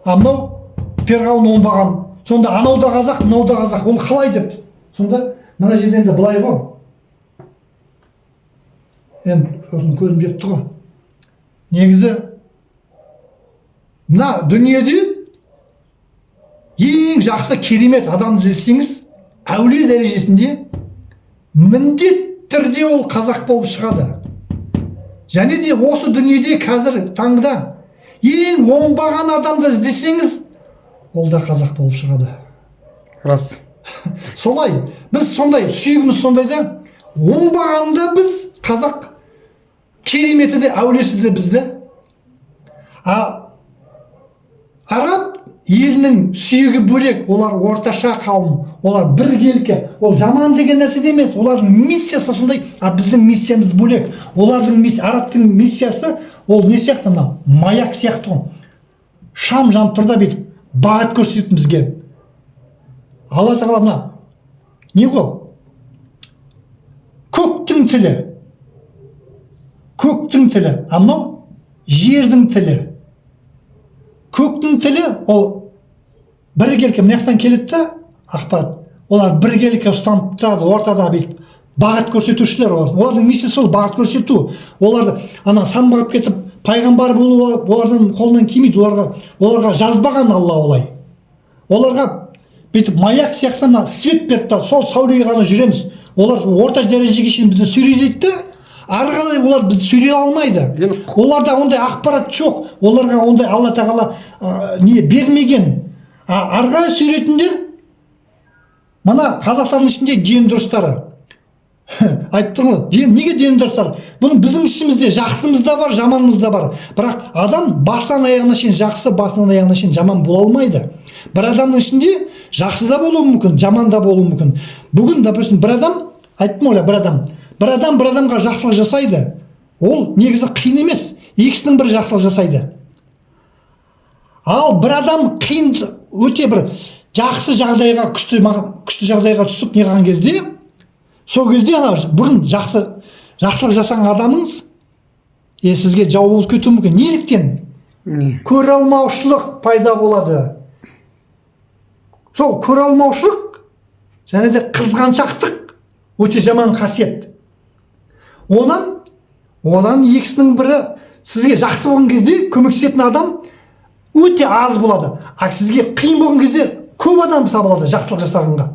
A: Мынау Перғауын оңбаған. Сонда анау да қазақ, мынау да қазақ. Ол қалай деп? Сонда мына жерден де былай ғой. Енді сосын көзім жетті ғой. Негізі мына дүниеде ең жақсы керемет адамды іздесеңіз, әулие дәрежесінде міндет түрде ол қазақ болып шығады. Және де осы дүниеде қазір таңда ең оңбаған адамды іздесеңіз, ол да қазақ болып шығады.
B: Рас.
A: Солай, біз сондай, сүйегіміз сондай да, оңбағанда біз қазақ, кереметі де, әулесі де бізді. Араб елінің сүйегі бөлек, олар орташа қауым, олар біргелкі, ол жаман деген нәрсе емес, олардың миссиясы сондай, біздің миссиямыз бөлек. Олардың арабтың миссиясы, ол не сияқты мына, маяк сияқты ғой. Шам жанып тұрда бетіп, бағыт көрсететін бізге. Алла тағала мына, не ғой? Көктің тілі. Көктің тілі, мынау жердің тілі. Көктің тілі, ол біргелкі, мынаяқтан келеді да, ақпарат. Олар біргелкі ұстанып тұрады, ортада бүйтіп, бағыт көрсетушілер. Олардың миссиясы сол бағыт көрсету. Оларды самғап кетіп, пайғамбар болу олардың қолынан келмейді. Оларға жазбаған Алла олай. Оларға бүйтіп маяк сияқты свет берді, сол сәулеге ғана жүреміз. Олар орта дәрежеге шейін бізді сүйрелейді де, ары қарай олар бізді сүйрей алмайды. Оларда ондай ақпарат жоқ. Оларға ондай Алла тағала не бермеген. Ары қарай сүйрейтіндер мына қазақтардың ішінде дені дұрыстары. Айтып тұрмын ғой, неге дені дұрыстары? Бұның біздің ішімізде жақсымыз да бар, жаманымыз да бар. Бірақ адам бастан аяғына шейін жақсы, басынан аяғына шейін жаман бола алмайды. Бір адамның ішінде жақсы да болуы мүмкін, жаман да болуы мүмкін. Бүгін, допустим, бір адам, айттым ғой, бір адамға жақсылық жасайды. Ол негізі қиын емес. Екісінің бірі жақсылық жасайды. Ал бір адам қиын, өте бір жақсы жағдайға, күшті жағдайға түсіп неғаған кезде, сол кезде бұрын жақсылық жасаған адамыңыз сізге жау болып кетуі мүмкін. Неліктен? Көре алмаушылық пайда болады. Сол көре алмаушылық және де қызғаншақтық өте жаман қасиет. Онан екісінің бірі сізге жақсы болған кезде көмектесетін адам өте аз болады. Сізге қиын болған кезде көп адам табылады жақсылық жасағанға.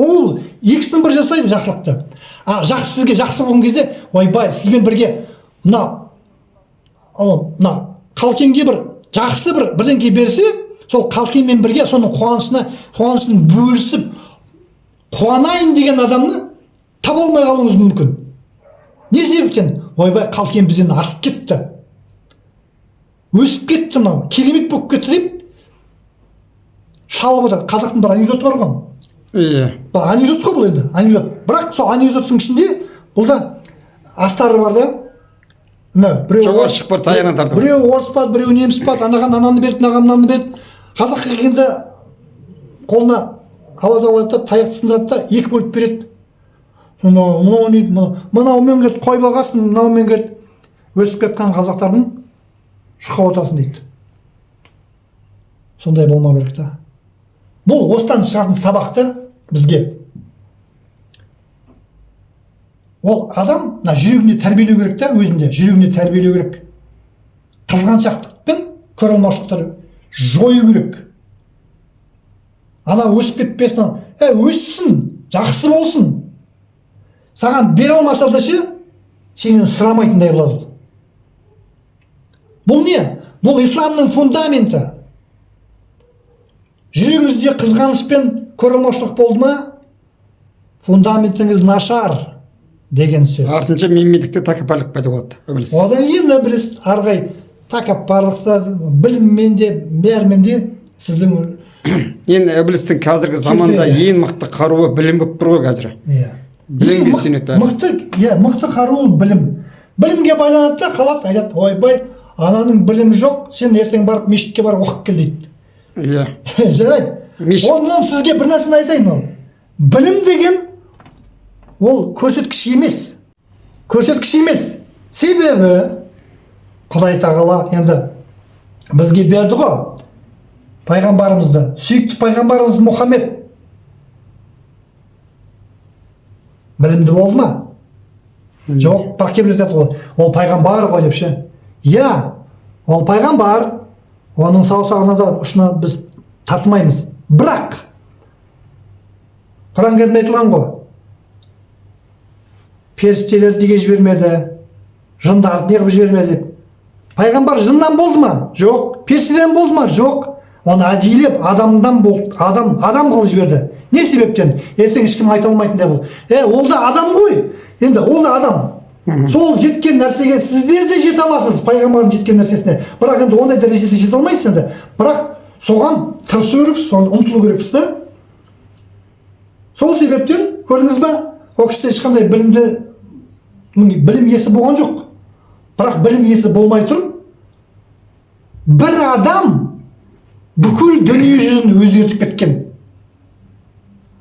A: Ол екісінің бірі жасайды жақсылықты. Сізге жақсы болған кезде, ойбай, сізбен бірге қалкенге бір жақсы бірдеңке берсе, сол қалкенмен бірге соның қуанышын бөлісіп қуанайын деген адамны таба алмай қалуыңыз мүмкін. Не себептен? Ойбай, қалкен бізден асып кетті. Өсіп кетті, керемет болып кетті деп шалып отыр. Қазақтың бір анекдоты бар ғой. Анекдот қой бұл енді, анекдот. Бірақ сол анекдоттың ішінде бұлда астары бар да. Біреу орыс па, біреу неміс па, анаған ананы берді, мынаған мынаны берді. Қазақ келгенде қолына алады, таяқты сындырады да, екі бөліп береді. Мынаумен кет, қой бағасын, мынаумен кет. Өсіп кеткен қазақтардың шұқа отасын дейді. Сондай болмау керек та. Бұл осыдан шығатын сабақты бізге. Ол адам жүрегіне тәрбиелеу керек та, өзінде жүрегіне тәрбиелеу керек. Қызғаншақтық пен көре алмаушылықтарды жою керек. Өсіп кетпесін, өссін, жақсы болсын. Саған бере алмаса да сенен сұрамайтындай болады. Бұл не? Бұл исламның фундаменті. Жүрегіңізде қызғаныш пен көре алмаушылық болды ма? Фундаментіңіз нашар деген сөз.
B: Артынша менмендікте тәкаппарлық пайда болады.
A: Одан кейін ібіліс арғай тәкаппарлықта, біліммен де, бәрімен де сіздің
B: енді ібілістің қазіргі заманда ең мықты қаруы білім болып тұр ғой қазір. Білімге сүйенеді бәрі.
A: Мықты қаруы білім. Білімге байланады да қалады, айтады, ойбай, ананың білімі жоқ, сен ертең барып мешітке барып оқып кел дейді. Жарайды. Оны сізге бір нәрсені айтайын. Білім деген ол көрсеткіш емес. Көрсеткіш емес. Себебі Құдай тағала енді бізге берді ғой пайғамбарымызды. Сүйікті пайғамбарымыз Мұхаммед білімді болды ма? Жоқ, бірақ кейбір айтады ғой, ол пайғамбар ғой деп ше. Ол пайғамбар, оның саусағына да ұшына біз татымаймыз. Бірақ Құран кәрімде айтылған ғой, періштелерді неге жібермеді, жындарды неғып жібермеді деп. Пайғамбар жыннан болды ма? Жоқ. Періштеден болды ма? Жоқ. Оны әдейілеп адамдан болды, адам қылып жіберді. Не себептен? Ертең ешкім айта алмайтындай бұл. Ол да адам ғой. Енді ол да адам. Сол жеткен нәрсеге сіздер де жете аласыз, пайғамбардың жеткен нәрсесіне. Бірақ енді ондай дәрежеде жете алмайсыз енді. Бірақ соған тырысу керек, соған ұмтылу керекпіз да. Сол себептен көрдіңіз ба? Ол кісіде ешқандай білім иесі болған жоқ. Бірақ білім иесі болмай тұрып, бір адам бүкіл дүние жүзін өзгертіп кеткен.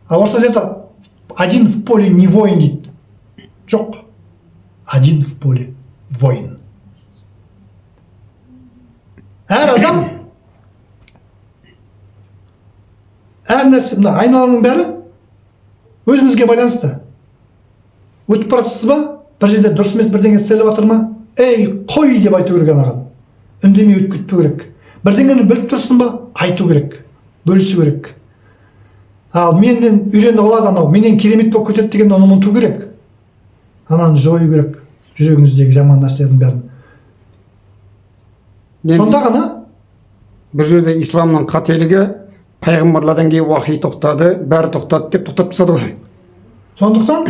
A: А орта деді, один в поле не воин дейді. Жоқ. Один в поле воин. Әр адам, әр нәрсе, мына айналаның бәрі өзімізге байланысты. Өтіп баратсыз ба? Бір жерде дұрыс емес бірдеңе істеліп жатыр ма? Ей, қой деп айту керек анаған. Үндемей өтіп кетпеу керек. Бірдеңені біліп тұрсың ба? Айту керек, бөлісу керек. Ал менен үйреніп алады анау, менен керемет болып кетеді деген оны ұмыту керек. Ананы жою керек, жүрегіңіздегі жаман нәрселердің бәрін. Сонда ғана
B: бір жерде исламның қателігі пайғамбарлардан кейін уахи тоқтады, бәрі тоқтады деп тоқтатып тастады ғой.
A: Сондықтан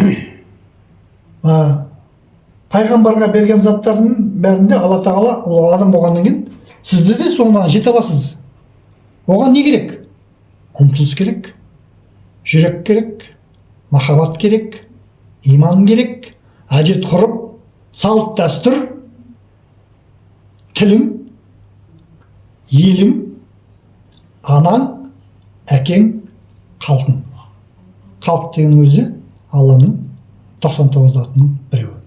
A: пайғамбарға берген заттардың бәрінде Алла тағала ол адам болғаннан кейін сізде де соңына жете аласыз. Оған не керек? Ұмтылыс керек, жүрек керек, махаббат керек, иман керек, әдет ғұрып, салт дәстүр, тілің, елің, анаң, әкең, халқың. Халық деген өзі Алланың 99 атының біреуі.